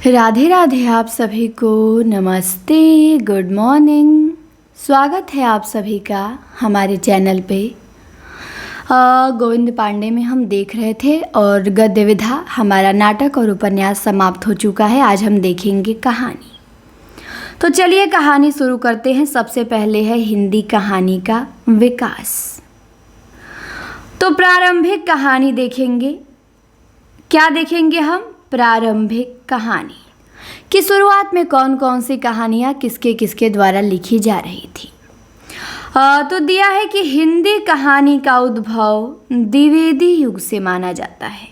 राधे राधे। आप सभी को नमस्ते, गुड मॉर्निंग। स्वागत है आप सभी का हमारे चैनल पे। गोविंद पांडे में हम देख रहे थे और गद्य विधा हमारा नाटक और उपन्यास समाप्त हो चुका है। आज हम देखेंगे कहानी। तो चलिए कहानी शुरू करते हैं। सबसे पहले है हिंदी कहानी का विकास। तो प्रारंभिक कहानी देखेंगे। क्या देखेंगे हम? प्रारंभिक कहानी की शुरुआत में कौन कौन सी कहानियाँ किसके किसके द्वारा लिखी जा रही थी। तो दिया है कि हिंदी कहानी का उद्भव द्विवेदी युग से माना जाता है।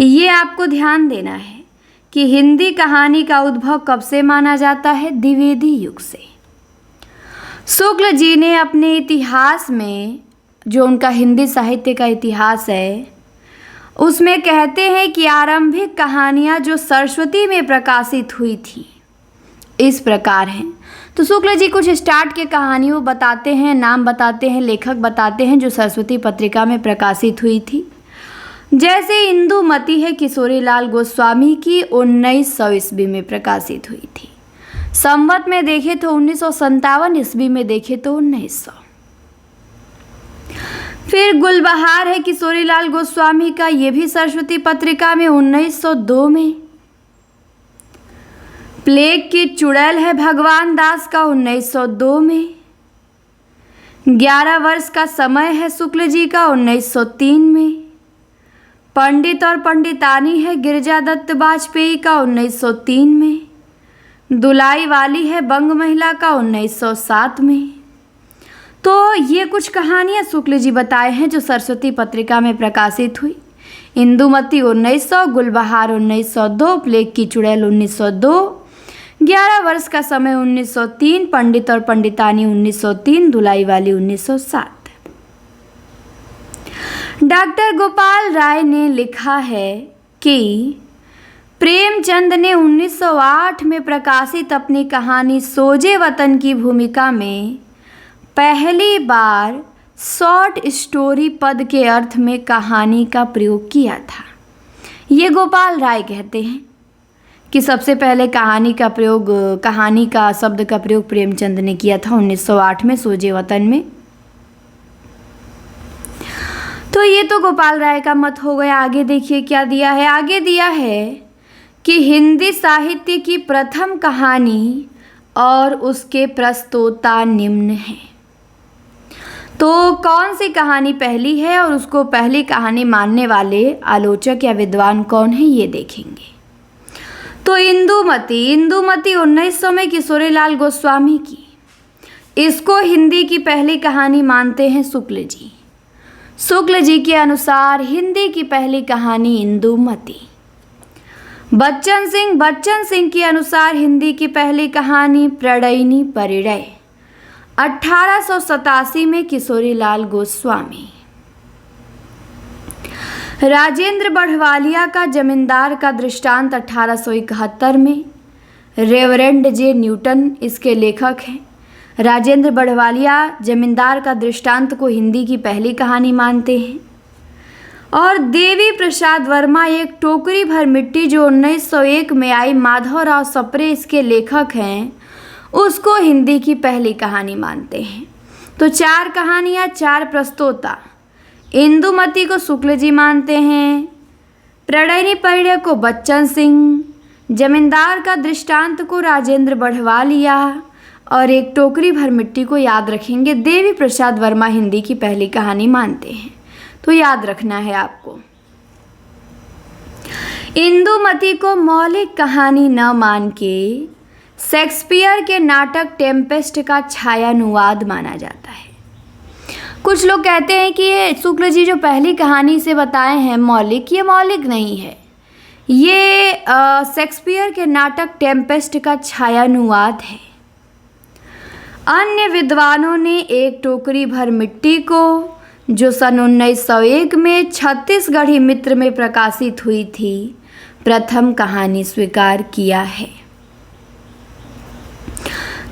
ये आपको ध्यान देना है कि हिंदी कहानी का उद्भव कब से माना जाता है? द्विवेदी युग से। शुक्ल जी ने अपने इतिहास में, जो उनका हिंदी साहित्य का इतिहास है, उसमें कहते हैं कि आरंभिक कहानियाँ जो सरस्वती में प्रकाशित हुई थी इस प्रकार हैं। तो शुक्ल जी कुछ स्टार्ट के कहानियों बताते हैं, नाम बताते हैं, लेखक बताते हैं जो सरस्वती पत्रिका में प्रकाशित हुई थी। जैसे इंदुमती है किशोरीलाल गोस्वामी की, 1900 ईस्वी में प्रकाशित हुई थी। संवत में देखे तो 1957, ईस्वी में देखे तो 1900। फिर गुलबहार है किशोरीलाल गोस्वामी का, ये भी सरस्वती पत्रिका में 1902 में। प्लेग की चुड़ैल है भगवान दास का, 1902 में। 11 वर्ष का समय है शुक्ल जी का, 1903 में। पंडित और पंडितानी है गिरिजा दत्त वाजपेयी का, 1903 में। दुलाई वाली है बंग महिला का, 1907 में। तो ये कुछ कहानियाँ शुक्ल जी बताए हैं जो सरस्वती पत्रिका में प्रकाशित हुई। इंदुमती 1900, गुलबहार 1902, प्लेग की चुड़ैल 1902, 11 वर्ष का समय 1903, पंडित और पंडितानी 1903, धुलाई वाली 1907। डॉक्टर गोपाल राय ने लिखा है कि प्रेमचंद ने 1908 में प्रकाशित अपनी कहानी सोजे वतन की भूमिका में पहली बार शॉर्ट स्टोरी पद के अर्थ में कहानी का प्रयोग किया था। ये गोपाल राय कहते हैं कि सबसे पहले कहानी का शब्द का प्रयोग प्रेमचंद ने किया था 1908 में सोजे वतन में। तो ये तो गोपाल राय का मत हो गया। आगे देखिए क्या दिया है। आगे दिया है कि हिंदी साहित्य की प्रथम कहानी और उसके प्रस्तोता निम्न हैं। तो कौन सी कहानी पहली है और उसको पहली कहानी मानने वाले आलोचक या विद्वान कौन है, ये देखेंगे। तो इंदुमती 1900 में किशोरीलाल गोस्वामी की, इसको हिंदी की पहली कहानी मानते हैं शुक्ल जी। शुक्ल जी के अनुसार हिंदी की पहली कहानी इंदुमती। बच्चन सिंह के अनुसार हिंदी की पहली कहानी प्रणयिनी परिणय, 1887 में किशोरीलाल गोस्वामी। राजेंद्र बढ़वालिया का जमींदार का दृष्टांत 1871 में, रेवरेंड जे न्यूटन इसके लेखक हैं। राजेंद्र बढ़वालिया जमींदार का दृष्टांत को हिंदी की पहली कहानी मानते हैं। और देवी प्रसाद वर्मा एक टोकरी भर मिट्टी जो 1901 में आई, माधवराव सप्रे इसके लेखक हैं, उसको हिंदी की पहली कहानी मानते हैं। तो 4 कहानियाँ, 4 प्रस्तोता। इंदुमती को शुक्ल जी मानते हैं, प्रणयिनी परिणय को बच्चन सिंह, जमींदार का दृष्टांत को राजेंद्र बढ़वालिया, और एक टोकरी भर मिट्टी को याद रखेंगे देवी प्रसाद वर्मा हिंदी की पहली कहानी मानते हैं। तो याद रखना है आपको। इंदुमती को मौलिक कहानी न मान के शेक्सपियर के नाटक टेम्पेस्ट का छायानुवाद माना जाता है। कुछ लोग कहते हैं कि ये शुक्ल जी जो पहली कहानी से बताए हैं मौलिक, ये मौलिक नहीं है, ये शेक्सपियर के नाटक टेम्पेस्ट का छायानुवाद है। अन्य विद्वानों ने एक टोकरी भर मिट्टी को, जो सन 1901 में छत्तीसगढ़ी मित्र में प्रकाशित हुई थी, प्रथम कहानी स्वीकार किया है।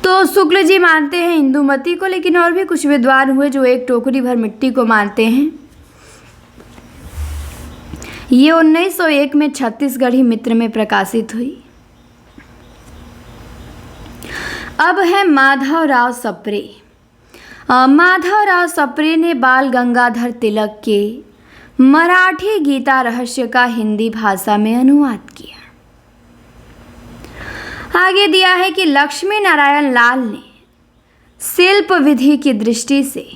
तो शुक्ल जी मानते हैं इंदुमती को, लेकिन और भी कुछ विद्वान हुए जो एक टोकरी भर मिट्टी को मानते हैं। ये 1901 में छत्तीसगढ़ी मित्र में प्रकाशित हुई। अब है माधवराव सप्रे। माधवराव सप्रे ने बाल गंगाधर तिलक के मराठी गीता रहस्य का हिंदी भाषा में अनुवाद किया। आगे दिया है कि लक्ष्मी नारायण लाल ने शिल्प विधि की दृष्टि से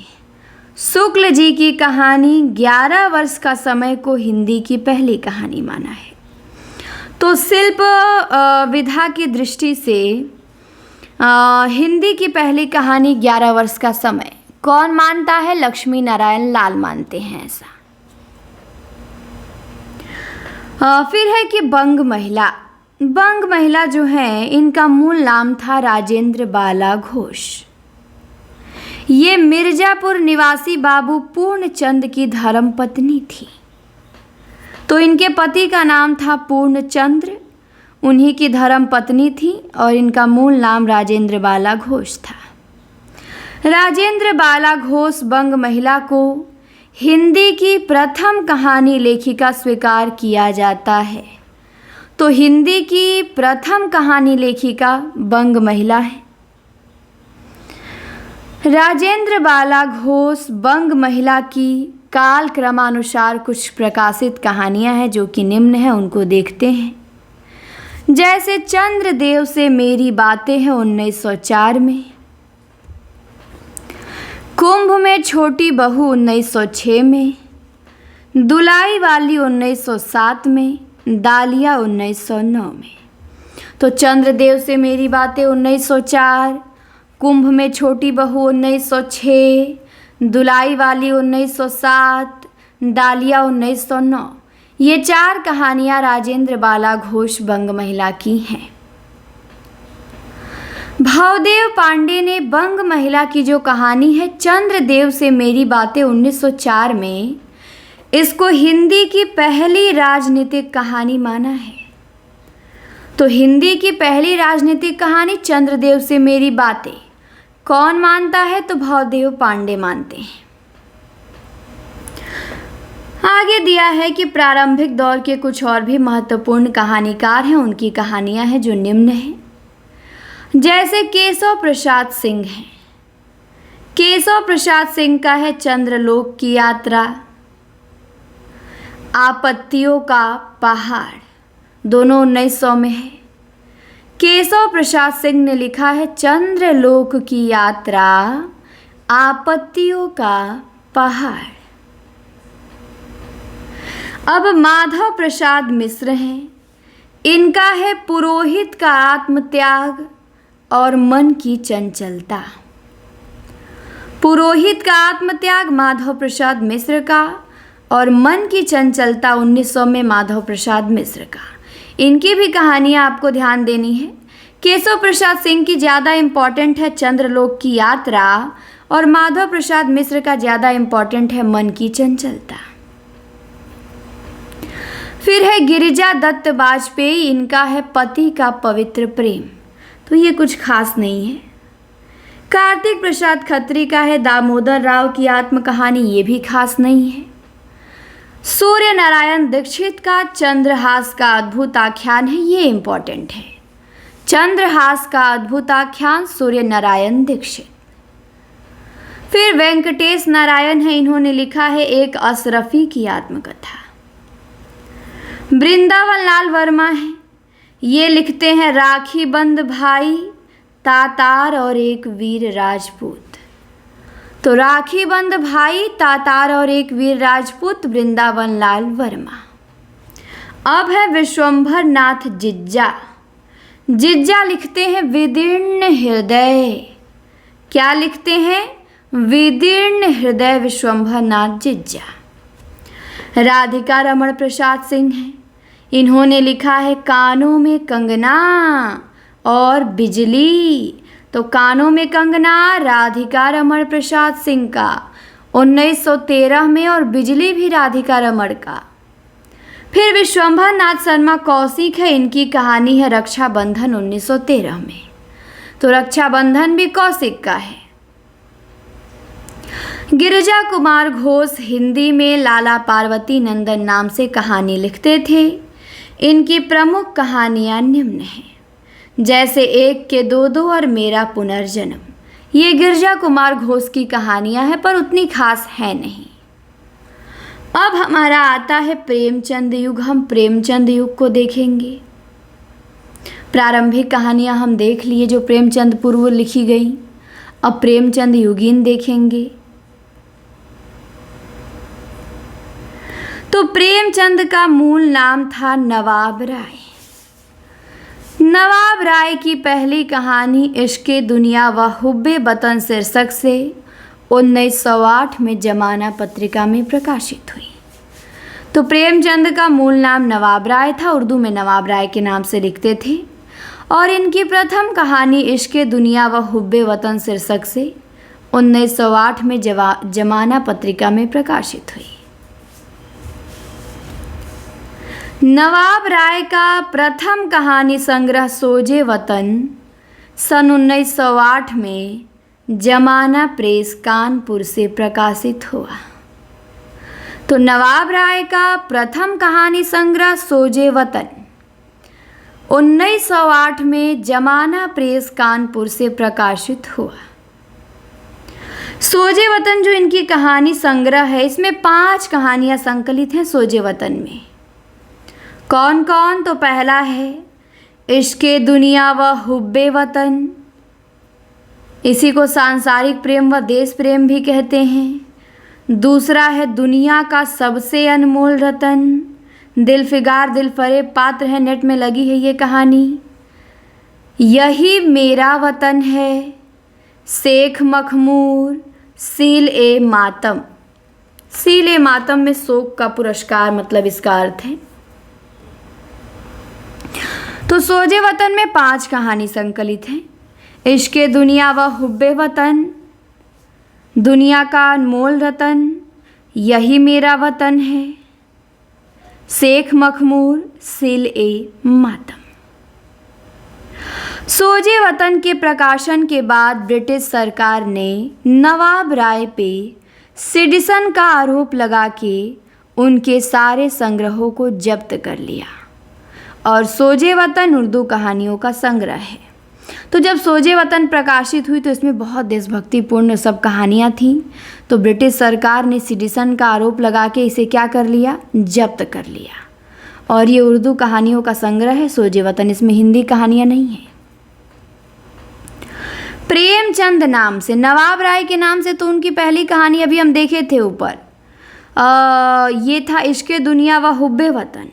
शुक्ल जी की कहानी 11 वर्ष का समय को हिंदी की पहली कहानी माना है। तो शिल्प विधा की दृष्टि से हिंदी की पहली कहानी 11 वर्ष का समय कौन मानता है? लक्ष्मी नारायण लाल मानते हैं ऐसा। फिर है कि बंग महिला। बंग महिला जो है इनका मूल नाम था राजेंद्र बाला घोष। ये मिर्जापुर निवासी बाबू पूर्णचंद की धर्मपत्नी थी। तो इनके पति का नाम था पूर्णचंद्र, उन्हीं की धर्मपत्नी थी और इनका मूल नाम राजेंद्र बाला घोष था। राजेंद्र बाला घोष बंग महिला को हिंदी की प्रथम कहानी लेखिका स्वीकार किया जाता है। तो हिंदी की प्रथम कहानी लेखिका बंग महिला है। राजेंद्र बाला घोष बंग महिला की काल क्रमानुसार कुछ प्रकाशित कहानियां हैं जो कि निम्न है, उनको देखते हैं। जैसे चंद्रदेव से मेरी बातें हैं 1904 में, कुंभ में छोटी बहू 1906 में, दुलाई वाली 1907 में, दालिया 1909 में। तो चंद्रदेव से मेरी बातें 1904, कुंभ में छोटी बहू 1906, दुलाई वाली 1907, दालिया 1909, ये 4 कहानियाँ राजेंद्र बाला घोष बंग महिला की हैं। भावदेव पांडे ने बंग महिला की जो कहानी है चंद्रदेव से मेरी बातें 1904 में, इसको हिंदी की पहली राजनीतिक कहानी माना है। तो हिंदी की पहली राजनीतिक कहानी चंद्रदेव से मेरी बातें कौन मानता है? तो भावदेव पांडे मानते हैं। आगे दिया है कि प्रारंभिक दौर के कुछ और भी महत्वपूर्ण कहानीकार हैं, उनकी कहानियां हैं जो निम्न हैं। जैसे केशव प्रसाद सिंह हैं। केशव प्रसाद सिंह का है चंद्रलोक की यात्रा, आपत्तियों का पहाड़, दोनों 1900 में है। केशव प्रसाद सिंह ने लिखा है चंद्रलोक की यात्रा, आपत्तियों का पहाड़। अब माधव प्रसाद मिश्र हैं। इनका है पुरोहित का आत्मत्याग और मन की चंचलता। पुरोहित का आत्मत्याग माधव प्रसाद मिश्र का और मन की चंचलता 1900 में माधव प्रसाद मिश्र का। इनकी भी कहानियाँ आपको ध्यान देनी है। केशव प्रसाद सिंह की ज़्यादा इम्पॉर्टेंट है चंद्रलोक की यात्रा और माधव प्रसाद मिश्र का ज़्यादा इम्पॉर्टेंट है मन की चंचलता। फिर है गिरिजा दत्त वाजपेयी। इनका है पति का पवित्र प्रेम, तो ये कुछ खास नहीं है। कार्तिक प्रसाद खत्री का है दामोदर राव की आत्मकहानी, ये भी खास नहीं है। सूर्य नारायण दीक्षित का चंद्रहास का अद्भुत आख्यान है, ये इम्पॉर्टेंट है। चंद्रहास का अद्भुत आख्यान सूर्य नारायण दीक्षित। फिर वेंकटेश नारायण है, इन्होंने लिखा है एक अशरफी की आत्मकथा। वृंदावन लाल वर्मा है, ये लिखते हैं राखी बंद भाई, तातार और एक वीर राजपूत। तो राखी बंद भाई, तातार और एक वीर राजपूत, वृंदावन लाल वर्मा। अब है विश्वंभर नाथ जिज्जा। जिज्जा लिखते हैं विदीर्ण हृदय। क्या लिखते हैं? विदीर्ण हृदय, विश्वंभर नाथ जिज्जा। राधिका रमण प्रसाद सिंह हैं, इन्होंने लिखा है कानों में कंगना और बिजली। तो कानों में कंगना राधिका रमण प्रसाद सिंह का 1913 में और बिजली भी राधिका रमण का। फिर विश्वंभर नाथ शर्मा कौशिक है, इनकी कहानी है रक्षाबंधन 1913 में। तो रक्षाबंधन भी कौशिक का है। गिरिजा कुमार घोष हिंदी में लाला पार्वती नंदन नाम से कहानी लिखते थे। इनकी प्रमुख कहानियाँ निम्न हैं। जैसे एक के दो दो और मेरा पुनर्जन्म। ये गिरजा कुमार घोष की कहानियां हैं पर उतनी खास है नहीं। अब हमारा आता है प्रेमचंद युग। हम प्रेमचंद युग को देखेंगे। प्रारंभिक कहानियां हम देख लिए जो प्रेमचंद पूर्व लिखी गई। अब प्रेमचंद युगीन देखेंगे। तो प्रेमचंद का मूल नाम था नवाब राय। नवाब राय की पहली कहानी इश्क़े दुनिया व हुब्बे वतन शीर्षक से 1908 में जमाना पत्रिका में प्रकाशित हुई। तो प्रेमचंद का मूल नाम नवाब राय था, उर्दू में नवाब राय के नाम से लिखते थे, और इनकी प्रथम कहानी इश्क़े दुनिया व हुब्बे वतन शीर्षक से 1908 में जमाना पत्रिका में प्रकाशित हुई। नवाब राय का प्रथम कहानी संग्रह सोजे वतन सन 1908 में जमाना प्रेस कानपुर से प्रकाशित हुआ। तो नवाब राय का प्रथम कहानी संग्रह सोजे वतन 1908 में जमाना प्रेस कानपुर से प्रकाशित हुआ। सोजे वतन जो इनकी कहानी संग्रह है, इसमें 5 कहानियां संकलित हैं सोजे वतन में। कौन कौन? तो पहला है इश्क़े दुनिया व हुब्बे वतन, इसी को सांसारिक प्रेम व देश प्रेम भी कहते हैं। दूसरा है दुनिया का सबसे अनमोल रतन, दिल फिगार दिल फरेब पात्र है, नेट में लगी है ये कहानी। यही मेरा वतन है, शेख मखमूर, सील ए मातम। सील ए मातम में शोक का पुरस्कार, मतलब इसका अर्थ है। तो सोजे वतन में 5 कहानी संकलित हैं। इश्क़े दुनिया व हुब्बे वतन, दुनिया का अनमोल रतन, यही मेरा वतन है, शेख मखमूर, सील ए मातम। सोजे वतन के प्रकाशन के बाद ब्रिटिश सरकार ने नवाब राय पे सेडिशन का आरोप लगा के उनके सारे संग्रहों को जब्त कर लिया। और सोजे वतन उर्दू कहानियों का संग्रह है। तो जब सोजे वतन प्रकाशित हुई तो इसमें बहुत देशभक्तिपूर्ण सब कहानियाँ थीं। तो ब्रिटिश सरकार ने सेडिशन का आरोप लगा के इसे क्या कर लिया? जब्त कर लिया। और ये उर्दू कहानियों का संग्रह है सोजे वतन, इसमें हिंदी कहानियाँ नहीं हैं। प्रेमचंद नाम से, नवाब राय के नाम से तो उनकी पहली कहानी अभी हम देखे थे ऊपर, ये था इश्क़े दुनिया व हुब्बे वतन।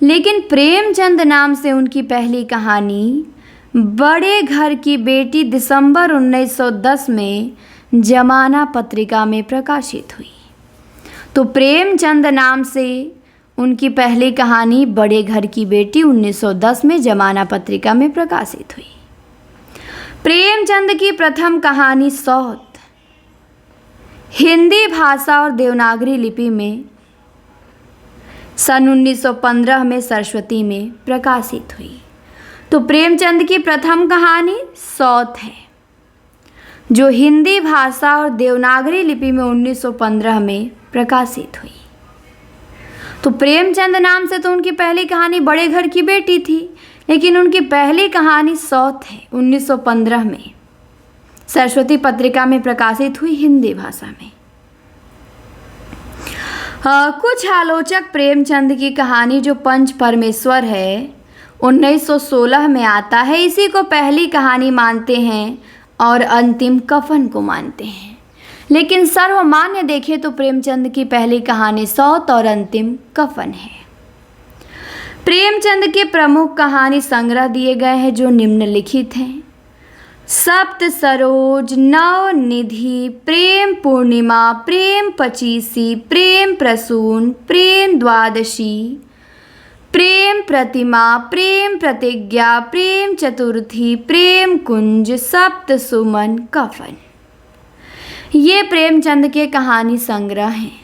लेकिन प्रेमचंद नाम से उनकी पहली कहानी बड़े घर की बेटी दिसंबर 1910 में जमाना पत्रिका में प्रकाशित हुई। तो प्रेमचंद नाम से उनकी पहली कहानी बड़े घर की बेटी 1910 में जमाना पत्रिका में प्रकाशित हुई। प्रेमचंद की प्रथम कहानी सौत हिंदी भाषा और देवनागरी लिपि में सन 1915 में सरस्वती में प्रकाशित हुई। तो प्रेमचंद की प्रथम कहानी सौत है, जो हिंदी भाषा और देवनागरी लिपि में 1915 में प्रकाशित हुई। तो प्रेमचंद नाम से तो उनकी पहली कहानी बड़े घर की बेटी थी, लेकिन उनकी पहली कहानी सौत है, 1915 में सरस्वती पत्रिका में प्रकाशित हुई हिंदी भाषा में। कुछ आलोचक प्रेमचंद की कहानी जो पंच परमेश्वर है 1916 में आता है, इसी को पहली कहानी मानते हैं और अंतिम कफन को मानते हैं। लेकिन सर्वमान्य देखें तो प्रेमचंद की पहली कहानी सौत और अंतिम कफन है। प्रेमचंद के प्रमुख कहानी संग्रह दिए गए हैं जो निम्नलिखित हैं। सप्त सरोज, नवनिधि, प्रेम पूर्णिमा, प्रेम पचीसी, प्रेम प्रसून, प्रेम द्वादशी, प्रेम प्रतिमा, प्रेम प्रतिज्ञा, प्रेम चतुर्थी, प्रेम कुंज, सप्त सुमन, कफन। ये प्रेमचंद के कहानी संग्रह हैं।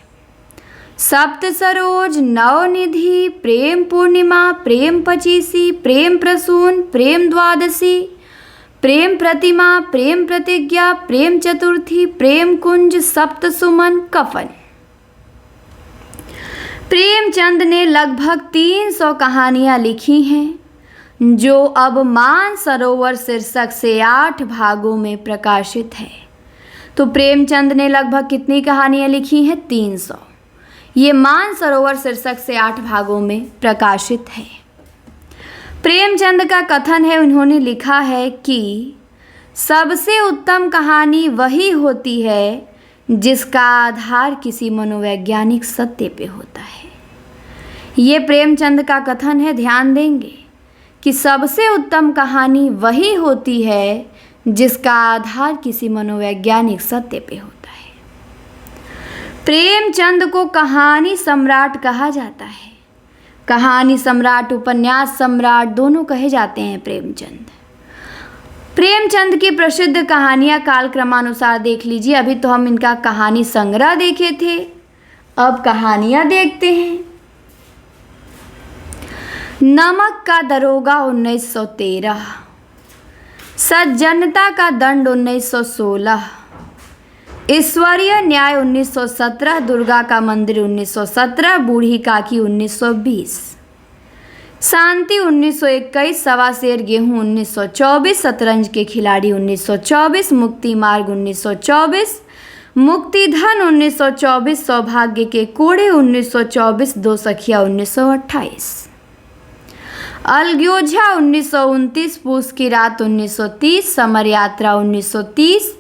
सप्त सरोज, नवनिधि, प्रेम पूर्णिमा, प्रेम पचीसी, प्रेम प्रसून, प्रेम द्वादशी, प्रेम प्रतिमा, प्रेम प्रतिज्ञा, प्रेम चतुर्थी, प्रेम कुंज, सप्त सुमन, कफन। प्रेमचंद ने लगभग 300 कहानियाँ लिखी हैं। जो अब मानसरोवर शीर्षक से 8 भागों में प्रकाशित है। तो प्रेमचंद ने लगभग कितनी कहानियाँ लिखी हैं? 300। ये मानसरोवर शीर्षक से 8 भागों में प्रकाशित है। प्रेमचंद का कथन है, उन्होंने लिखा है कि सबसे उत्तम कहानी वही होती है जिसका आधार किसी मनोवैज्ञानिक सत्य पे होता है। ये प्रेमचंद का कथन है, ध्यान देंगे कि सबसे उत्तम कहानी वही होती है जिसका आधार किसी मनोवैज्ञानिक सत्य पे होता है। प्रेमचंद को कहानी सम्राट कहा जाता है। कहानी सम्राट, उपन्यास सम्राट दोनों कहे जाते हैं प्रेमचंद। प्रेमचंद की प्रसिद्ध कहानियाँ कालक्रमानुसार देख लीजिए। अभी तो हम इनका कहानी संग्रह देखे थे, अब कहानियाँ देखते हैं। नमक का दरोगा 1913, सज्जनता का दंड 1916, ईश्वरीय न्याय 1917, दुर्गा का मंदिर 1917, बूढ़ी काकी 1920, शांति 1921, सवा शेर गेहूँ 1924, शतरंज के खिलाड़ी 1924, मुक्ति मार्ग 1924, मुक्ति धन 1924, सौभाग्य के कोड़े 1924, दो सखिया 1928, अलग्योझा 1929, पूस की रात 1930, समर यात्रा 1930,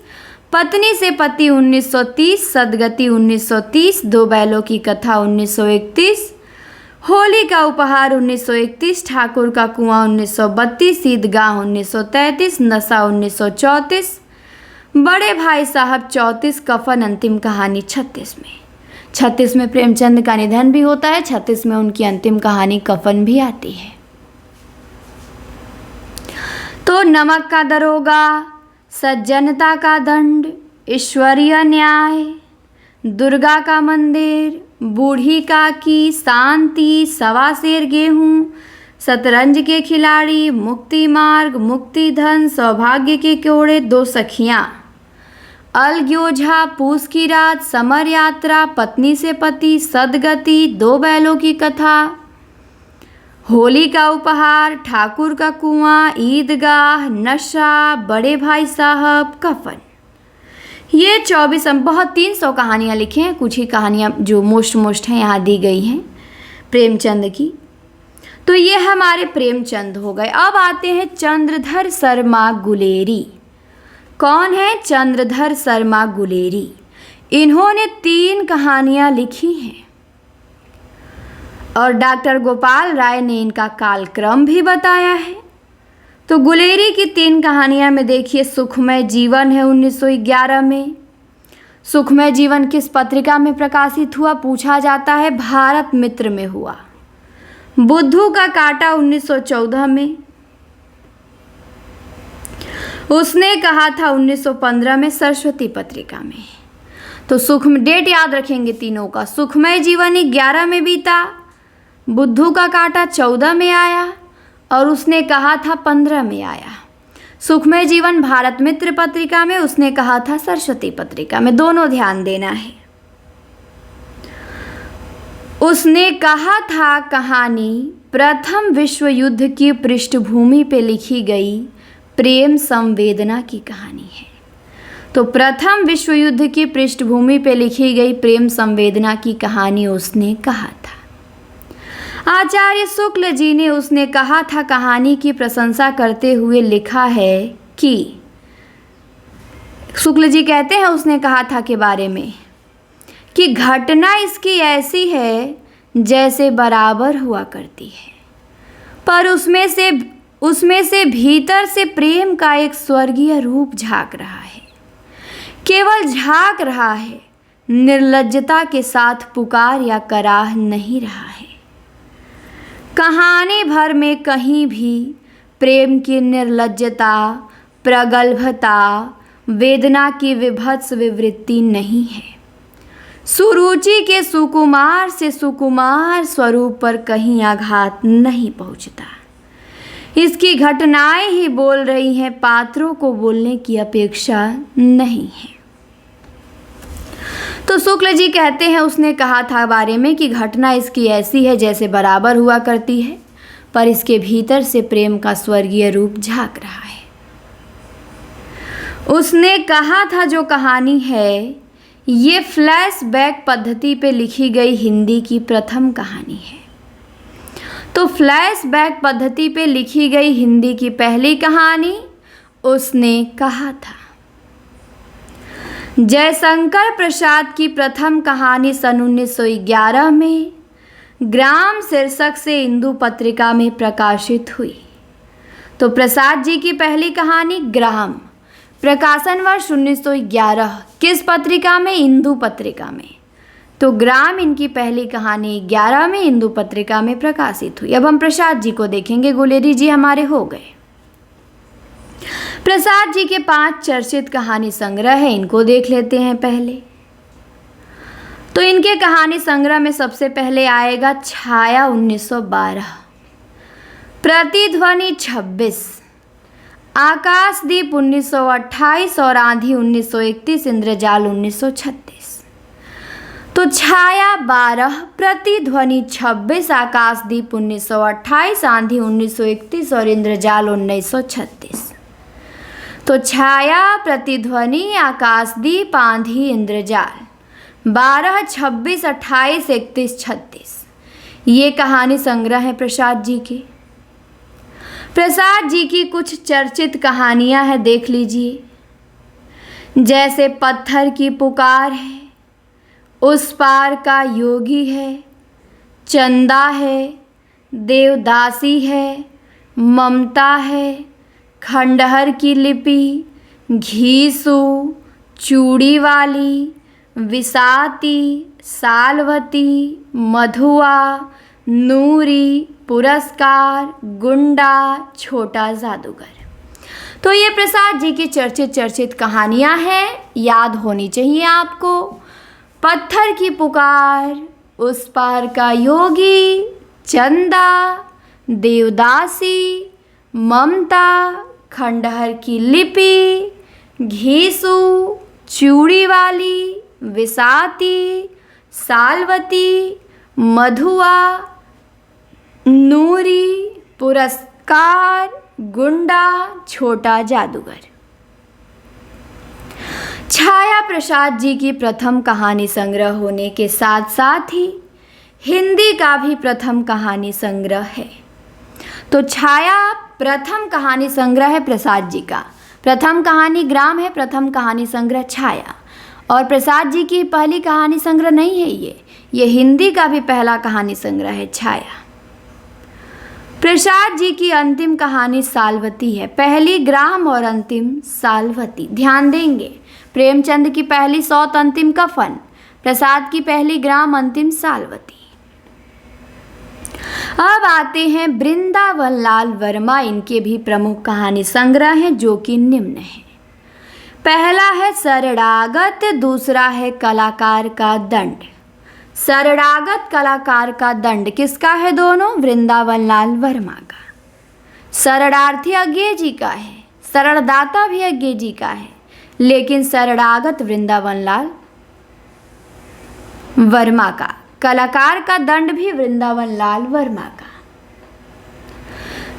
पत्नी से पति 1930, सदगति 1930, दो बैलों की कथा 1931, होली का उपहार 1931, ठाकुर का कुआं 1932, ईदगाह 1933, नशा 1934, बड़े भाई साहब 34, कफन अंतिम कहानी 36 में। 36 में प्रेमचंद का निधन भी होता है, 36 में उनकी अंतिम कहानी कफन भी आती है। तो नमक का दरोगा, सज्जनता का दंड, ईश्वरीय न्याय, दुर्गा का मंदिर, बूढ़ी काकी, शांति, सवा शेर गेहूँ, शतरंज के खिलाड़ी, मुक्ति मार्ग, मुक्ति धन, सौभाग्य के कोड़े, दो सखियाँ, अलग्योझा, पूस की रात, समर यात्रा, पत्नी से पति, सदगति, दो बैलों की कथा, होली का उपहार, ठाकुर का कुआं, ईदगाह, नशा, बड़े भाई साहब, कफन। ये 24 हम बहुत 300 कहानियाँ लिखी हैं। कुछ ही कहानियाँ जो मोस्ट हैं यहाँ दी गई हैं प्रेमचंद की। तो ये हमारे प्रेमचंद हो गए। अब आते हैं चंद्रधर शर्मा गुलेरी। कौन है चंद्रधर शर्मा गुलेरी? इन्होंने 3 कहानियाँ लिखी हैं और डॉक्टर गोपाल राय ने इनका कालक्रम भी बताया है। तो गुलेरी की 3 कहानियाँ में देखिए, सुखमय जीवन है 1911 में। सुखमय जीवन किस पत्रिका में प्रकाशित हुआ? पूछा जाता है। भारत मित्र में हुआ। बुद्धू का कांटा 1914 में। उसने कहा था 1915 में सरस्वती पत्रिका में। तो डेट याद रखेंगे तीनों का। सुखमय जीवन 11 में बीता, बुद्धू का कांटा 14 में आया और उसने कहा था 15 में आया। सुखमय जीवन भारत मित्र पत्रिका में, उसने कहा था सरस्वती पत्रिका में। दोनों ध्यान देना है। उसने कहा था कहानी प्रथम विश्व युद्ध की पृष्ठभूमि पे लिखी गई प्रेम संवेदना की कहानी है। तो प्रथम विश्व युद्ध की पृष्ठभूमि पे लिखी गई प्रेम संवेदना की कहानी उसने कहा था। आचार्य शुक्ल जी ने उसने कहा था कहानी की प्रशंसा करते हुए लिखा है कि शुक्ल जी कहते हैं उसने कहा था के बारे में कि घटना इसकी ऐसी है जैसे बराबर हुआ करती है, पर उसमें से भीतर से प्रेम का एक स्वर्गीय रूप झांक रहा है। केवल झांक रहा है, निर्लज्जता के साथ पुकार या कराह नहीं रहा है। कहानी भर में कहीं भी प्रेम की निर्लज्जता, प्रगल्भता, वेदना की विभत्स विवृत्ति नहीं है। सुरुचि के सुकुमार से सुकुमार स्वरूप पर कहीं आघात नहीं पहुंचता। इसकी घटनाएं ही बोल रही हैं, पात्रों को बोलने की अपेक्षा नहीं है। तो शुक्ल जी कहते हैं उसने कहा था बारे में कि घटना इसकी ऐसी है जैसे बराबर हुआ करती है, पर इसके भीतर से प्रेम का स्वर्गीय रूप झांक रहा है। उसने कहा था जो कहानी है ये फ्लैशबैक पद्धति पे लिखी गई हिंदी की प्रथम कहानी है। तो फ्लैशबैक पद्धति पे लिखी गई हिंदी की पहली कहानी उसने कहा था। जयशंकर प्रसाद की प्रथम कहानी सन 1911 में ग्राम शीर्षक से इंदु पत्रिका में प्रकाशित हुई। तो प्रसाद जी की पहली कहानी ग्राम, प्रकाशन वर्ष 1911, किस पत्रिका में? इंदु पत्रिका में। तो ग्राम इनकी पहली कहानी 11 में इंदु पत्रिका में प्रकाशित हुई। अब हम प्रसाद जी को देखेंगे। गुलेरी जी हमारे हो गए। प्रसाद जी के 5 चर्चित कहानी संग्रह है, इनको देख लेते हैं पहले। तो इनके कहानी संग्रह में सबसे पहले आएगा छाया 1912, प्रतिध्वनि 26, आकाशदीप 1928 और आंधी 1931, इंद्रजाल 1936। तो छाया 12, प्रतिध्वनि 26, आकाशदीप 1928, आंधी 1931 और इंद्रजाल 1936। तो छाया, प्रतिध्वनि, आकाशदीप, आंधी, इंद्रजाल 12, 26, 28, 31, 36 ये कहानी संग्रह है प्रसाद जी के। प्रसाद जी की कुछ चर्चित कहानियां हैं, देख लीजिए। जैसे पत्थर की पुकार है, उस पार का योगी है, चंदा है, देवदासी है, ममता है, खंडहर की लिपि, घीसू, चूड़ी वाली, विसाती, सालवती, मधुआ, नूरी, पुरस्कार, गुंडा, छोटा जादूगर। तो ये प्रसाद जी की चर्चित कहानियां हैं, याद होनी चाहिए आपको। पत्थर की पुकार, उस पार का योगी, चंदा, देवदासी, ममता, खंडहर की लिपि, घीसू, चूड़ी वाली, विसाती, सालवती, मधुआ, नूरी, पुरस्कार, गुंडा, छोटा जादूगर। छाया प्रसाद जी की प्रथम कहानी संग्रह होने के साथ साथ ही हिंदी का भी प्रथम कहानी संग्रह है। तो छाया प्रथम कहानी संग्रह है प्रसाद जी का। प्रथम कहानी ग्राम है, प्रथम कहानी संग्रह छाया। और प्रसाद जी की पहली कहानी संग्रह नहीं है ये हिंदी का भी पहला कहानी संग्रह है छाया। प्रसाद जी की अंतिम कहानी सालवती है। पहली ग्राम और अंतिम सालवती। ध्यान देंगे, प्रेमचंद की पहली सौत, अंतिम कफन। प्रसाद की पहली ग्राम, अंतिम सालवती। अब आते हैं वृंदावन लाल वर्मा। इनके भी प्रमुख कहानी संग्रह हैं जो कि निम्न है। पहला है शरणागत, दूसरा है कलाकार का दंड। शरणागत, कलाकार का दंड किसका है? दोनों वृंदावन लाल वर्मा का। शरणार्थी अज्ञे जी का है, शरणदाता भी अज्ञे जी का है, लेकिन शरणागत वृंदावन लाल वर्मा का। कलाकार का दंड भी वृंदावन लाल वर्मा का।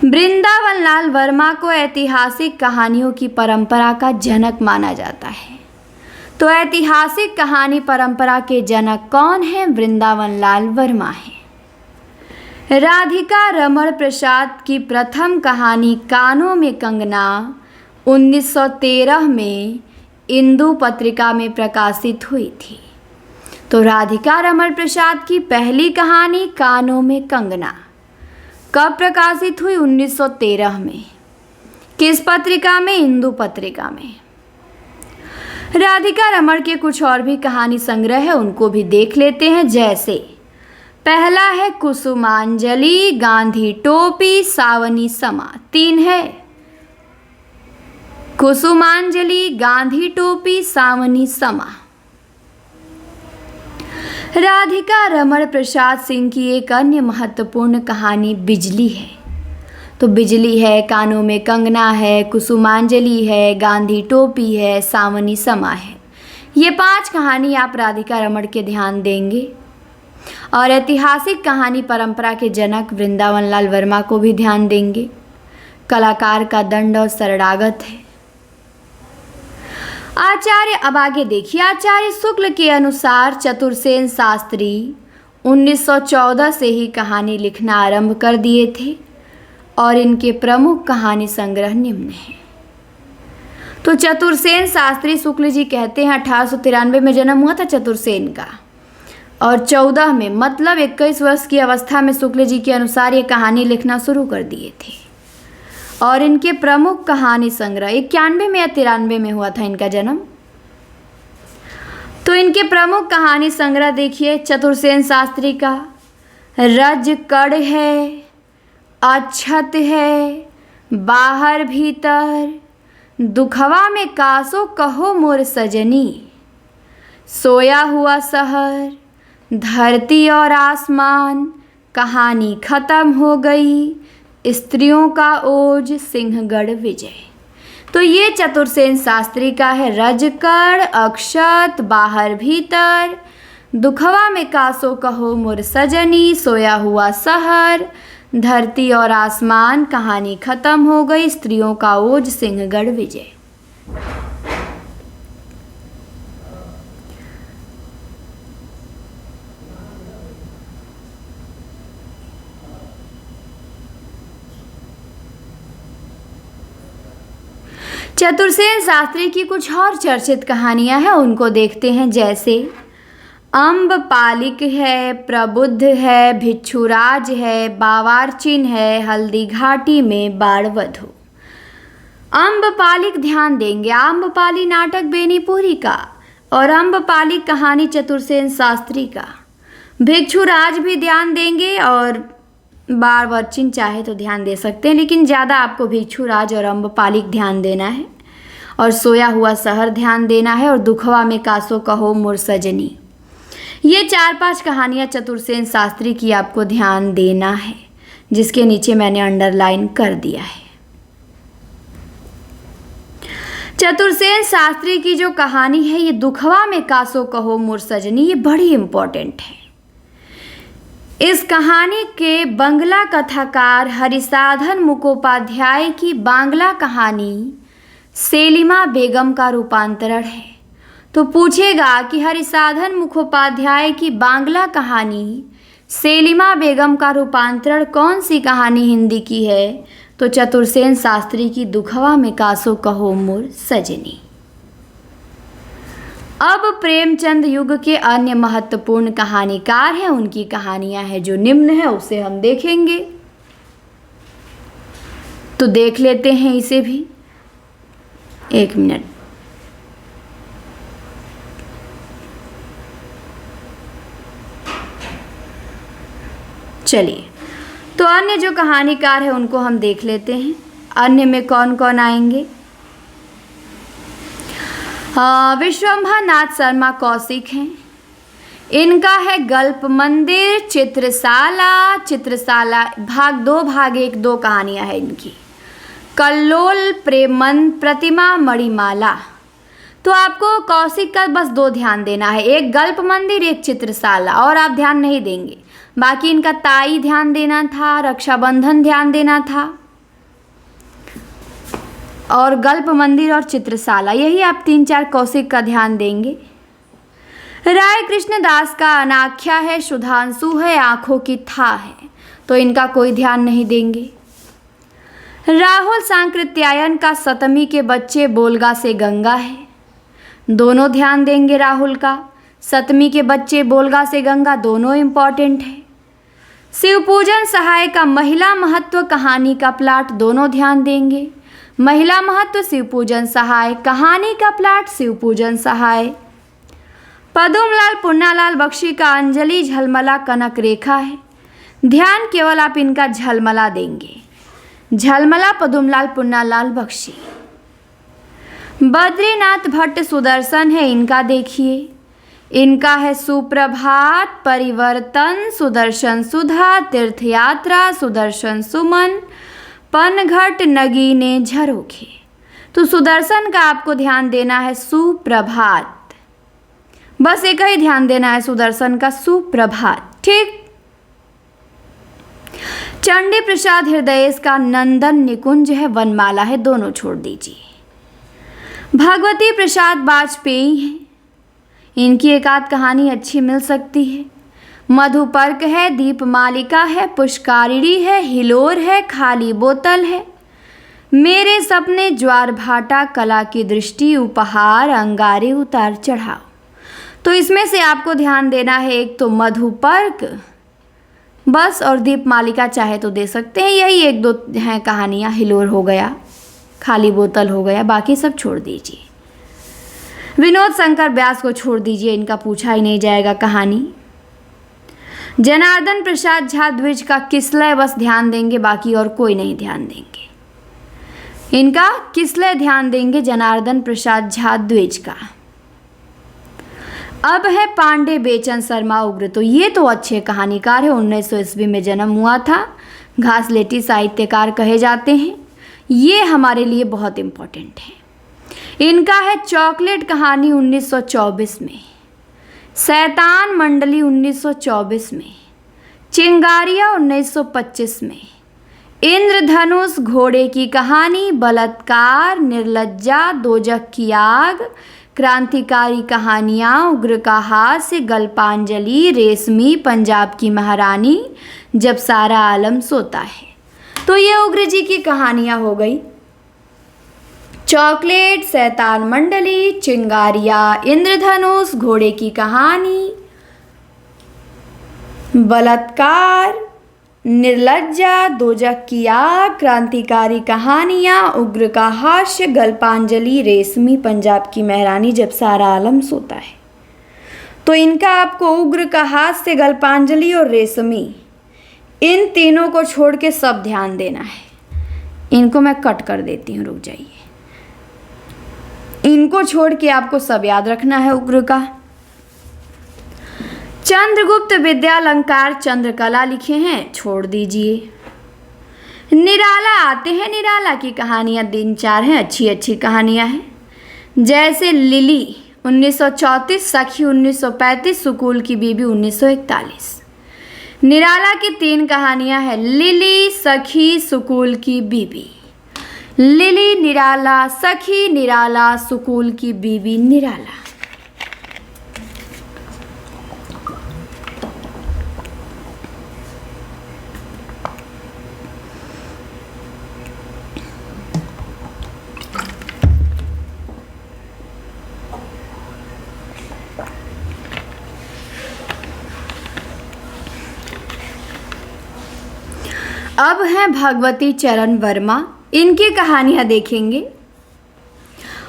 वृंदावन लाल वर्मा को ऐतिहासिक कहानियों की परंपरा का जनक माना जाता है। तो ऐतिहासिक कहानी परंपरा के जनक कौन हैं? वृंदावन लाल वर्मा है। राधिका रमण प्रसाद की प्रथम कहानी कानों में कंगना 1913 में इंदु पत्रिका में प्रकाशित हुई थी। तो राधिका रमण प्रसाद की पहली कहानी कानों में कंगना कब प्रकाशित हुई? 1913 में। किस पत्रिका में? इंदु पत्रिका में। राधिका रमण के कुछ और भी कहानी संग्रह है, उनको भी देख लेते हैं। जैसे पहला है कुसुमांजलि, गांधी टोपी, सावनी समा। 3 है, कुसुमांजलि, गांधी टोपी, सावनी समा। राधिका रमण प्रसाद सिंह की एक अन्य महत्वपूर्ण कहानी बिजली है। तो बिजली है, कानों में कंगना है, कुसुमांजलि है, गांधी टोपी है, सावनी समा है। ये 5 कहानी आप राधिका रमण के ध्यान देंगे। और ऐतिहासिक कहानी परंपरा के जनक वृंदावन लाल वर्मा को भी ध्यान देंगे। कलाकार का दंड और शरणागत है। आचार्य, अब आगे देखिए, आचार्य शुक्ल के अनुसार चतुर्सेन शास्त्री 1914 से ही कहानी लिखना आरंभ कर दिए थे और इनके प्रमुख कहानी संग्रह निम्न हैं। तो चतुर्सेन शास्त्री शुक्ल जी कहते हैं 1893 में जन्म हुआ था चतुर्सेन का, और 14 में मतलब 21 वर्ष की अवस्था में शुक्ल जी के अनुसार ये कहानी लिखना शुरू कर दिए थे। और इनके प्रमुख कहानी संग्रह 91 में या 93 में हुआ था इनका जन्म। तो इनके प्रमुख कहानी संग्रह देखिए चतुर्सेन शास्त्री का रजकड़ है, अक्षत है, बाहर भीतर, दुखवा में कासो कहो मोर सजनी, सोया हुआ शहर, धरती और आसमान, कहानी खत्म हो गई, स्त्रियों का ओज, सिंहगढ़ विजय। तो ये चतुर्सेन शास्त्री का है रजकड़, अक्षत, बाहर भीतर, दुखवा में कासो कहो मोर सजनी, सोया हुआ शहर, धरती और आसमान, कहानी खत्म हो गई, स्त्रियों का ओज, सिंहगढ़ विजय। चतुर्सेन शास्त्री की कुछ और चर्चित कहानियां हैं, उनको देखते हैं। जैसे अम्बपालिक है, प्रबुद्ध है, भिक्षुराज है, बावारचिन है, हल्दी घाटी में बाणवधु। अम्बपालिक ध्यान देंगे, अम्बपाली नाटक बेनीपुरी का और अम्बपालिक कहानी चतुर्सेन शास्त्री का। भिक्षुराज भी ध्यान देंगे और बाणवचिन चाहे तो ध्यान दे सकते हैं, लेकिन ज़्यादा आपको भिक्षुराज और अम्बपालिक ध्यान देना है, और सोया हुआ शहर ध्यान देना है, और दुखवा में कासो कहो मोर सजनी। ये 4-5 कहानियाँ चतुर्सेन शास्त्री की आपको ध्यान देना है, जिसके नीचे मैंने अंडरलाइन कर दिया है। चतुर्सेन शास्त्री की जो कहानी है ये दुखवा में कासो कहो मोर सजनी, ये बड़ी इम्पोर्टेंट है। इस कहानी के बंगला कथाकार हरिसाधन मुखोपाध्याय की बांग्ला कहानी सेलिमा बेगम का रूपांतरण है। तो पूछेगा कि हरिसाधन मुखोपाध्याय की बांग्ला कहानी सेलिमा बेगम का रूपांतरण कौन सी कहानी हिंदी की है? तो चतुर्सेन शास्त्री की दुखवा में कासो कहो मोर सजनी। अब प्रेमचंद युग के अन्य महत्वपूर्ण कहानीकार हैं, उनकी कहानियां हैं जो निम्न है, उसे हम देखेंगे। तो देख लेते हैं इसे भी, 1 मिनट। चलिए, तो अन्य जो कहानीकार है उनको हम देख लेते हैं। अन्य में कौन कौन आएंगे? विश्वंभर नाथ शर्मा कौशिक हैं। इनका है गल्प मंदिर, चित्रशाला भाग 2 भाग 1 2 कहानियां हैं इनकी। कल्लोल, प्रेमन, प्रतिमा, मणिमाला। तो आपको कौशिक का बस 2 ध्यान देना है, एक गल्प मंदिर, एक चित्रशाला, और आप ध्यान नहीं देंगे। बाकी इनका ताई ध्यान देना था, रक्षाबंधन ध्यान देना था, और गल्प मंदिर और चित्रशाला, यही आप 3-4 कौशिक का ध्यान देंगे। राय कृष्णदास का अनाख्या है, सुधांशु है, आंखों की था है, तो इनका कोई ध्यान नहीं देंगे। राहुल सांकृत्यायन का सतमी के बच्चे बोलगा से गंगा है, दोनों ध्यान देंगे। राहुल का सतमी के बच्चे बोलगा से गंगा, दोनों इम्पॉर्टेंट है। शिवपूजन सहाय का महिला महत्व कहानी का प्लाट, दोनों ध्यान देंगे। महिला महत्व शिवपूजन सहाय, कहानी का प्लाट शिवपूजन सहाय। पदुमलाल पुन्नालाल बख्शी का अंजलि झलमला कनक रेखा है, ध्यान केवल आप इनका झलमला देंगे, झलमला पदुमलाल पुन्नालाल बख्शी। बद्रीनाथ भट्ट सुदर्शन है, इनका देखिए, इनका है सुप्रभात, परिवर्तन, सुदर्शन सुधा, तीर्थयात्रा, सुदर्शन सुमन, पनघट, नगीने झरोखे। तो सुदर्शन का आपको ध्यान देना है सुप्रभात, बस एक ही ध्यान देना है सुदर्शन का, सुप्रभात, ठीक। चंडी प्रसाद हृदयेश का नंदन निकुंज है, वनमाला है, दोनों छोड़ दीजिए। भगवती प्रसाद वाजपेयी हैं, इनकी एक आध कहानी अच्छी मिल सकती है। मधुपर्क है, दीपमालिका है, पुष्कारिणी है, हिलोर है, खाली बोतल है, मेरे सपने, ज्वार भाटा, कला की दृष्टि, उपहार, अंगारे, उतार चढ़ाव। तो इसमें से आपको ध्यान देना है, एक तो मधुपर्क बस, और दीपमालिका चाहे तो दे सकते हैं, यही एक दो हैं कहानियाँ। हिलोर हो गया, खाली बोतल हो गया, बाकी सब छोड़ दीजिए। विनोद शंकर व्यास को छोड़ दीजिए, इनका पूछा ही नहीं जाएगा कहानी। जनार्दन प्रसाद झा द्विज का किसलय बस ध्यान देंगे, बाकी और कोई नहीं ध्यान देंगे। इनका किसलय ध्यान देंगे, जनार्दन प्रसाद झा द्विज का। अब है पांडे बेचन शर्मा उग्र, तो ये तो अच्छे कहानीकार है, 1900 ईस्वी में जन्म हुआ था, घासलेटी साहित्यकार कहे जाते हैं, ये हमारे लिए बहुत इम्पोर्टेंट है। इनका है चॉकलेट कहानी 1924 में, शैतान मंडली 1924 में, चिंगारिया 1925 में, इंद्रधनुष, घोड़े की कहानी, बलात्कार, निर्लज्जा, दोजख की आग, क्रांतिकारी कहानियाँ, उग्र का हास्य, गल्पांजलि, रेशमी, पंजाब की महारानी, जब सारा आलम सोता है। तो ये उग्र जी की कहानियाँ हो गई। चॉकलेट, शैतान मंडली, चिंगारिया, इंद्रधनुष, घोड़े की कहानी, बलात्कार, निर्लज्जा, दोजख की आग, क्रांतिकारी कहानियाँ, उग्र का हास्य, गल्पांजलि, रेशमी, पंजाब की महारानी, जब सारा आलम सोता है। तो इनका आपको उग्र का हास्य, गल्पांजलि और रेशमी, इन तीनों को छोड़ के सब ध्यान देना है। इनको मैं कट कर देती हूँ, रुक जाइए। इनको छोड़ के आपको सब याद रखना है उग्र का। चंद्रगुप्त विद्यालंकार चंद्रकला लिखे हैं, छोड़ दीजिए। निराला आते हैं, निराला की कहानियाँ 3-4 हैं, अच्छी अच्छी कहानियाँ हैं, जैसे लिली 1934, सखी 1935, सुकूल की बीबी 1941। निराला की 3 कहानियाँ हैं, लिली, सखी, सुकूल की बीबी। लिली, निराला, सखी, निराला, सुकूल की बीबी, निराला। अब हैं भगवती चरण वर्मा, इनकी कहानियाँ देखेंगे।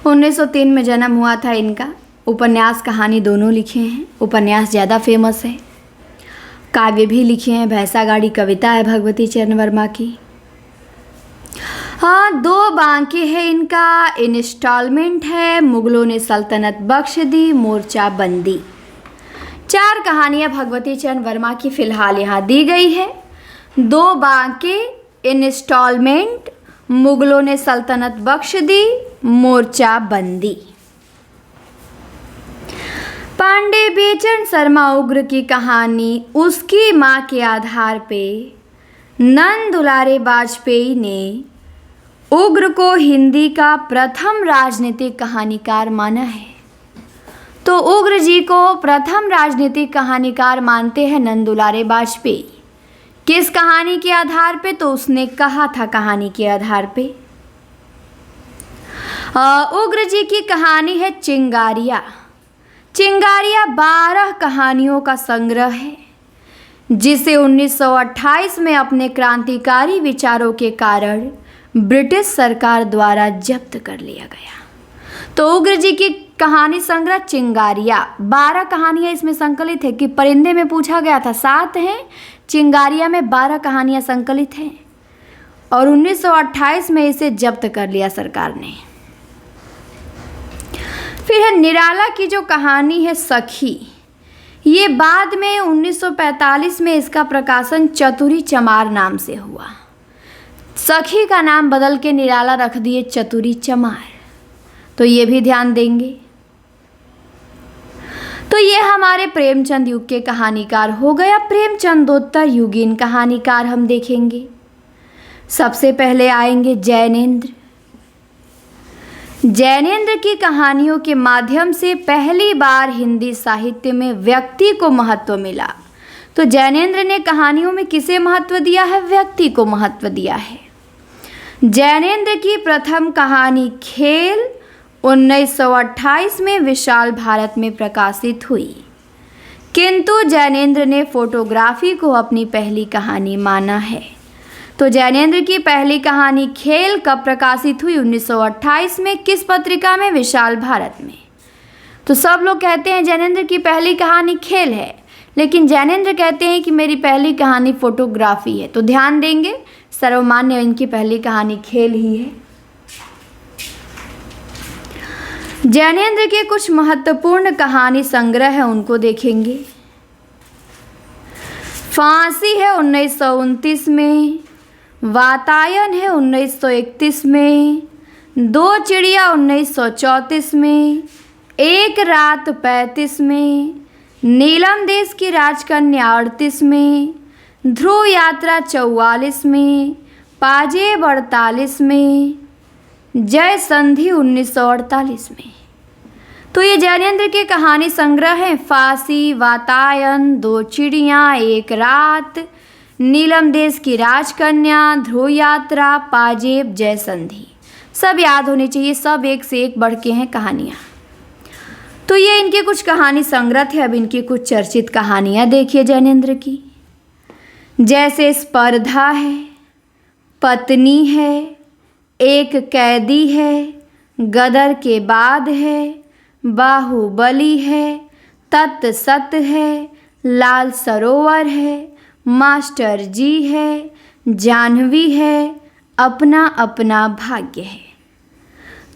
1903 में जन्म हुआ था इनका। उपन्यास कहानी दोनों लिखे हैं, उपन्यास ज़्यादा फेमस है, काव्य भी लिखे हैं, भैंसा गाड़ी कविता है भगवती चरण वर्मा की। हाँ, 2 बांके है इनका, इंस्टॉलमेंट है, मुगलों ने सल्तनत बख्श दी, मोर्चा बंदी। 4 कहानियाँ भगवती चरण वर्मा की फ़िलहाल यहाँ दी गई है। 2 बांके, इंस्टॉलमेंट, मुगलों ने सल्तनत बख्श दी, मोर्चा बंदी। पांडे बेचन शर्मा उग्र की कहानी, उसकी माँ के आधार पे नंद दुलारे वाजपेयी ने उग्र को हिंदी का प्रथम राजनीतिक कहानीकार माना है। तो उग्र जी को प्रथम राजनीतिक कहानीकार मानते हैं नंद दुलारे वाजपेयी। किस कहानी के आधार पे? तो उसने कहा था कहानी के आधार पे। उग्र जी की कहानी है चिंगारिया। चिंगारिया 12 कहानियों का संग्रह है, जिसे 1928 में अपने क्रांतिकारी विचारों के कारण ब्रिटिश सरकार द्वारा जब्त कर लिया गया। तो उग्र जी की कहानी संग्रह चिंगारिया, 12 कहानियाँ इसमें संकलित है। कि परिंदे में पूछा गया था, 7 हैं, चिंगारिया में 12 कहानियाँ संकलित हैं और 1928 में इसे जब्त कर लिया सरकार ने। फिर है निराला की जो कहानी है सखी, ये बाद में 1945 में इसका प्रकाशन चतुरी चमार नाम से हुआ। सखी का नाम बदल के निराला रख दिए चतुरी चमार, तो ये भी ध्यान देंगे। तो ये हमारे प्रेमचंद युग के कहानीकार हो गया। प्रेमचंदोत्तर युगीन कहानीकार हम देखेंगे। सबसे पहले आएंगे जैनेन्द्र। जैनेन्द्र की कहानियों के माध्यम से पहली बार हिंदी साहित्य में व्यक्ति को महत्व मिला। तो जैनेन्द्र ने कहानियों में किसे महत्व दिया है? व्यक्ति को महत्व दिया है। जैनेन्द्र की प्रथम कहानी खेल 1928 में विशाल भारत में प्रकाशित हुई, किंतु जैनेन्द्र ने फोटोग्राफी को अपनी पहली कहानी माना है। तो जैनेन्द्र की पहली कहानी खेल कब प्रकाशित हुई? 1928 में। किस पत्रिका में? विशाल भारत में। तो सब लोग कहते हैं जैनेन्द्र की पहली कहानी खेल है, लेकिन जैनेन्द्र कहते हैं कि मेरी पहली कहानी फोटोग्राफी है। तो ध्यान देंगे, सर्वमान्य इनकी पहली कहानी खेल ही है। जैनेन्द्र के कुछ महत्वपूर्ण कहानी संग्रह है, उनको देखेंगे। फांसी है 1929 में, वातायन है 1931 में, दो चिड़िया 1934 में, एक रात 35 में, नीलम देश की राजकन्या 38 में, ध्रुव यात्रा 44 में, पाजेब 48 में, जय संधि 1948 में। तो ये जैनेन्द्र के कहानी संग्रह हैं। फांसी, वातायन, दो चिड़िया, एक रात, नीलम देश की राजकन्या, ध्रुव यात्रा, पाजेब, जय संधि। सब याद होने चाहिए, सब एक से एक बढ़ के हैं कहानियाँ। तो ये इनके कुछ कहानी संग्रह थे। अब इनकी कुछ चर्चित कहानियाँ देखिए जैनेन्द्र की। जैसे स्पर्धा है, पत्नी है, एक कैदी है, गदर के बाद है, बाहुबली है, तत्सत है, लाल सरोवर है, मास्टर जी है, जाह्नवी है, अपना अपना भाग्य है।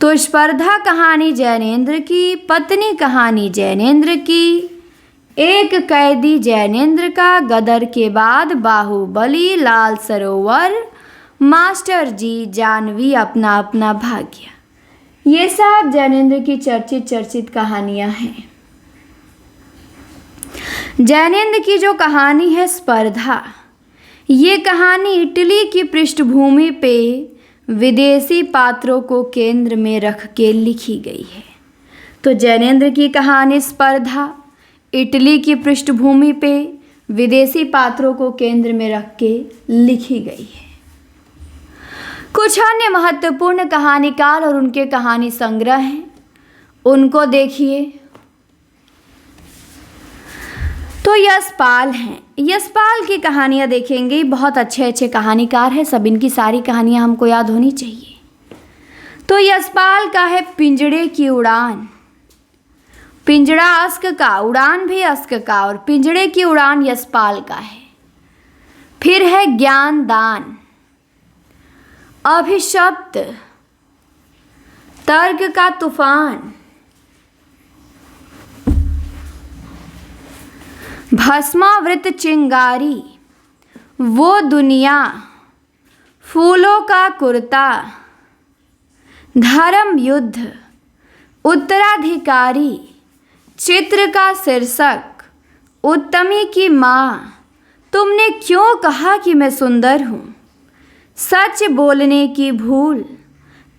तो स्पर्धा कहानी जैनेन्द्र की, पत्नी कहानी जैनेन्द्र की, एक कैदी जैनेन्द्र का, गदर के बाद बाहुबली, लाल सरोवर, मास्टर जी, जाह्नवी, अपना अपना भाग्य। ये सब जैनेन्द्र की चर्चित कहानियाँ हैं। जैनेन्द्र की जो कहानी है स्पर्धा, ये कहानी इटली की पृष्ठभूमि पे विदेशी पात्रों को केंद्र में रख के लिखी गई है। तो जैनेन्द्र की कहानी स्पर्धा इटली की पृष्ठभूमि पे विदेशी पात्रों को केंद्र में रख के लिखी गई है। कुछ अन्य महत्वपूर्ण कहानीकार और उनके कहानी संग्रह हैं, उनको देखिए। तो यशपाल हैं। यशपाल की कहानियाँ देखेंगे। बहुत अच्छे अच्छे कहानीकार हैं, सब इनकी सारी कहानियाँ हमको याद होनी चाहिए। तो यशपाल का है पिंजड़े की उड़ान। पिंजड़ा अस्क का, उड़ान भी अस्क का, और पिंजड़े की उड़ान यशपाल का है। फिर है ज्ञान दान, अभिशप्त, तर्क का तूफान, भस्मावृत चिंगारी, वो दुनिया, फूलों का कुर्ता, धर्म युद्ध, उत्तराधिकारी, चित्र का शीर्षक, उत्तमी की माँ, तुमने क्यों कहा कि मैं सुंदर हूँ, सच बोलने की भूल,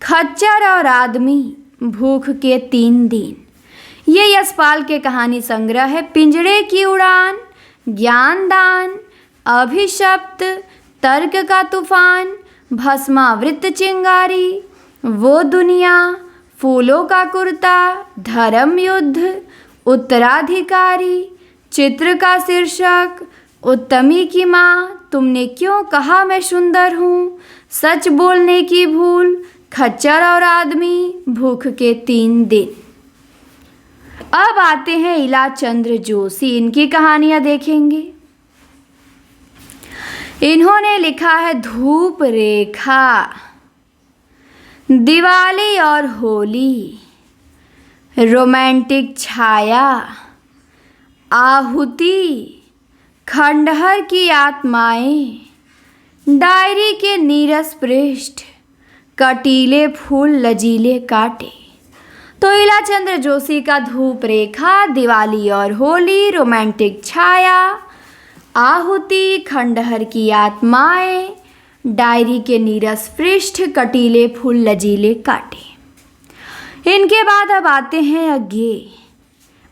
खच्चर और आदमी, भूख के 3 दिन। ये यशपाल के कहानी संग्रह है। पिंजड़े की उड़ान, ज्ञान दान, अभिशप्त, तर्क का तूफान, भस्मावृत चिंगारी, वो दुनिया, फूलों का कुर्ता, धर्म युद्ध, उत्तराधिकारी, चित्र का शीर्षक, उत्तमी की माँ, तुमने क्यों कहा मैं सुंदर हूँ, सच बोलने की भूल, खच्चर और आदमी, भूख के 3 दिन। अब आते हैं इलाचंद्र जोशी। इनकी कहानियाँ देखेंगे। इन्होंने लिखा है धूप रेखा, दिवाली और होली, रोमांटिक छाया, आहुति, खंडहर की आत्माएं, डायरी के नीरस पृष्ठ, कटीले फूल लजीले कांटे। तो इला चंद्र जोशी का धूप रेखा, दिवाली और होली, रोमांटिक छाया, आहुति, खंडहर की आत्माएं, डायरी के नीरस पृष्ठ, कटीले फूल, लजीले कांटे। इनके बाद अब आते हैं अज्ञेय।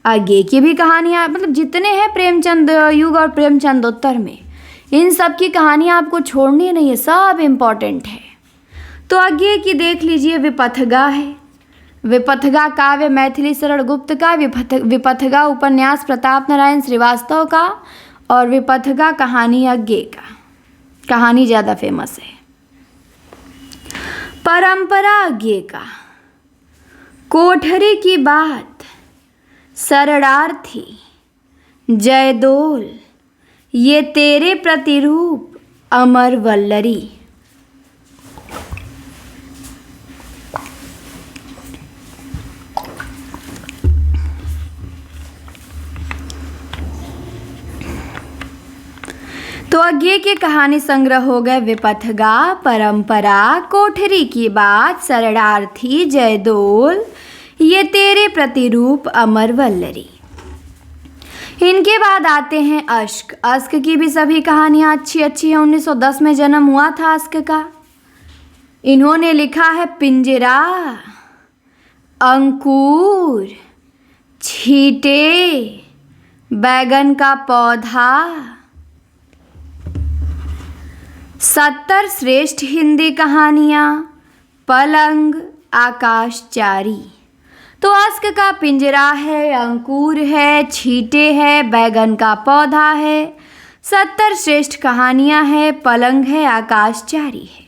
अज्ञेय की भी कहानियाँ, मतलब जितने हैं प्रेमचंद युग और प्रेमचंदोत्तर में, इन सब की कहानियाँ आपको छोड़नी नहीं है, सब इम्पॉर्टेंट है। तो अज्ञेय की देख लीजिए, विपथगा है। विपथगा काव्य मैथिली शरण गुप्त का, विपथगा उपन्यास प्रताप नारायण श्रीवास्तव का, और विपथगा कहानी अज्ञेय का। कहानी ज़्यादा फेमस है। परंपरा अज्ञेय का। कोठरी की बात, शरणार्थी, जयदोल, ये तेरे प्रतिरूप, अमर वल्लरी। तो अज्ञेय के कहानी संग्रह हो गए विपथगा, परंपरा, कोठरी की बात, शरणार्थी, जयदोल, ये तेरे प्रतिरूप, अमर वल्लरी। इनके बाद आते हैं अश्क। अश्क की भी सभी कहानियाँ अच्छी अच्छी हैं। 1910 में जन्म हुआ था अश्क का। इन्होंने लिखा है पिंजरा, अंकुर, छींटे, बैगन का पौधा, 70 श्रेष्ठ हिंदी कहानियाँ, पलंग, आकाशचारी। तो अश्क का पिंजरा है, अंकुर है, छींटे है, बैगन का पौधा है, 70 श्रेष्ठ कहानियाँ है, पलंग है, आकाशचारी है।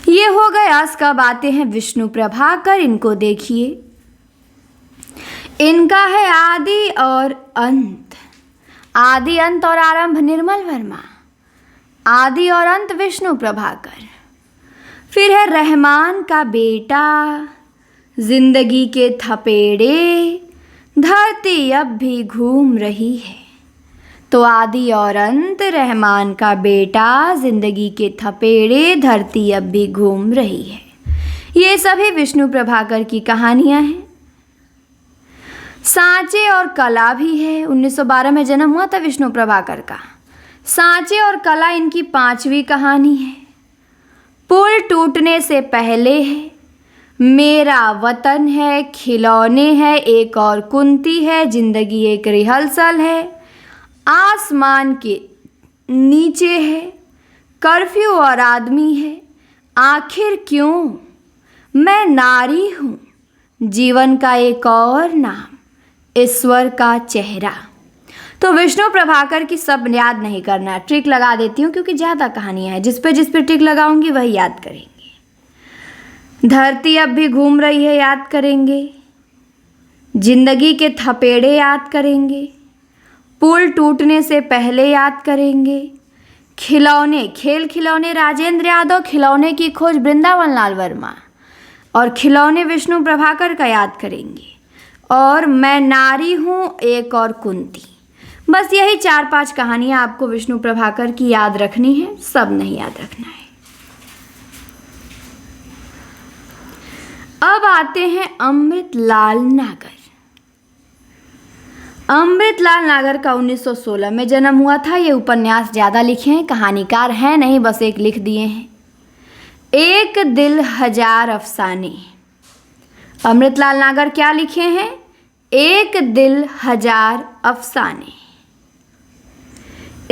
ये हो गए अश्क। अब आते हैं विष्णु प्रभाकर। इनको देखिए, इनका है आदि और अंत। आदि, अंत और आरंभ निर्मल वर्मा। आदि और अंत विष्णु प्रभाकर। फिर है रहमान का बेटा, जिंदगी के थपेड़े, धरती अब भी घूम रही है। तो आदि और अंत, रहमान का बेटा, जिंदगी के थपेड़े, धरती अब भी घूम रही है। ये सभी विष्णु प्रभाकर की कहानियाँ हैं। सांचे और कला भी है। 1912 में जन्म हुआ था विष्णु प्रभाकर का। सांचे और कला इनकी 5वीं कहानी है। पुल टूटने से पहले है, मेरा वतन है, खिलौने है, एक और कुंती है, जिंदगी एक रिहर्सल है, आसमान के नीचे है, कर्फ्यू और आदमी है, आखिर क्यों, मैं नारी हूँ, जीवन का एक और नाम, ईश्वर का चेहरा। तो विष्णु प्रभाकर की सब याद नहीं करना, ट्रिक लगा देती हूँ क्योंकि ज़्यादा कहानियाँ हैं। जिस पे ट्रिक लगाऊंगी वही याद करेंगे। धरती अब भी घूम रही है याद करेंगे, जिंदगी के थपेड़े याद करेंगे, पुल टूटने से पहले याद करेंगे, खिलौने, खेल खिलौने राजेंद्र यादव, खिलौने की खोज वृंदावन लाल वर्मा, और खिलौने विष्णु प्रभाकर का याद करेंगे, और मैं नारी हूँ, एक और कुंती। बस यही 4-5 कहानियाँ आपको विष्णु प्रभाकर की याद रखनी है, सब नहीं याद रखना है। अब आते हैं अमृतलाल नागर। अमृतलाल नागर का 1916 में जन्म हुआ था। ये उपन्यास ज़्यादा लिखे हैं, कहानीकार हैं नहीं, बस एक लिख दिए हैं। एक दिल हजार अफसाने। अमृतलाल नागर क्या लिखे हैं? एक दिल हजार अफसाने।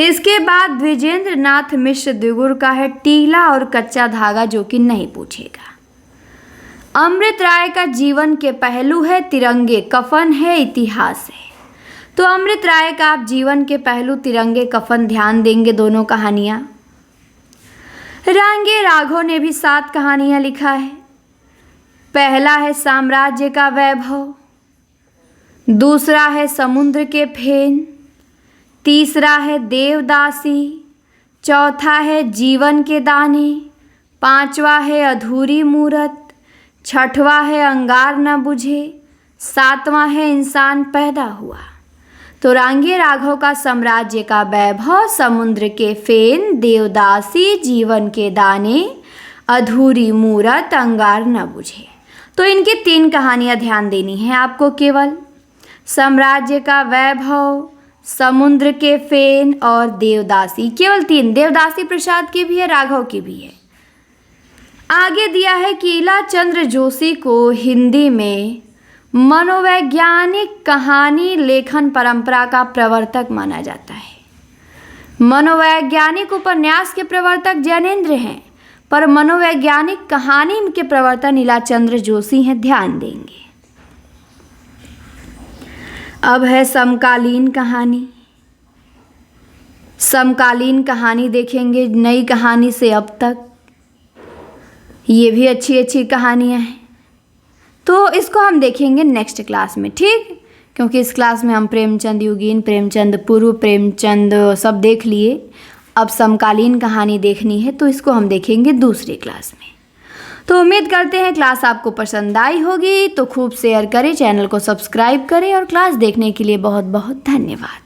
इसके बाद द्विजेंद्र नाथ मिश्र द्विगुर का है टीला और कच्चा धागा, जो कि नहीं पूछेगा। अमृत राय का जीवन के पहलू है तिरंगे, कफन है, इतिहास है। तो अमृत राय का आप जीवन के पहलू तिरंगे, कफन ध्यान देंगे, दोनों कहानियाँ। रांगे राघव ने भी 7 कहानियाँ लिखा है। पहला है साम्राज्य का वैभव, दूसरा है समुद्र के फेन, तीसरा है देवदासी, चौथा है जीवन के दाने, पांचवा है अधूरी मूरत, छठवां है अंगार न बुझे, सातवां है इंसान पैदा हुआ। तो रांगे राघव का साम्राज्य का वैभव, समुद्र के फेन, देवदासी, जीवन के दाने, अधूरी मूरत, अंगार न बुझे। तो इनकी 3 कहानियाँ ध्यान देनी है आपको केवल। साम्राज्य का वैभव, समुद्र के फेन और देवदासी। केवल 3, देवदासी प्रसाद की भी है, राघव की भी है। आगे दिया है कि ईला चंद्र जोशी को हिंदी में मनोवैज्ञानिक कहानी लेखन परंपरा का प्रवर्तक माना जाता है। मनोवैज्ञानिक उपन्यास के प्रवर्तक जैनेंद्र हैं, पर मनोवैज्ञानिक कहानी के प्रवर्तक ईला चंद्र जोशी हैं, ध्यान देंगे। अब है समकालीन कहानी। समकालीन कहानी देखेंगे, नई कहानी से अब तक। ये भी अच्छी अच्छी कहानियाँ हैं, तो इसको हम देखेंगे नेक्स्ट क्लास में, ठीक? क्योंकि इस क्लास में हम प्रेमचंद युगीन, प्रेमचंद पूर्व, प्रेमचंद सब देख लिए। अब समकालीन कहानी देखनी है, तो इसको हम देखेंगे दूसरी क्लास में। तो उम्मीद करते हैं क्लास आपको पसंद आई होगी, तो खूब शेयर करें, चैनल को सब्सक्राइब करें और क्लास देखने के लिए बहुत बहुत धन्यवाद।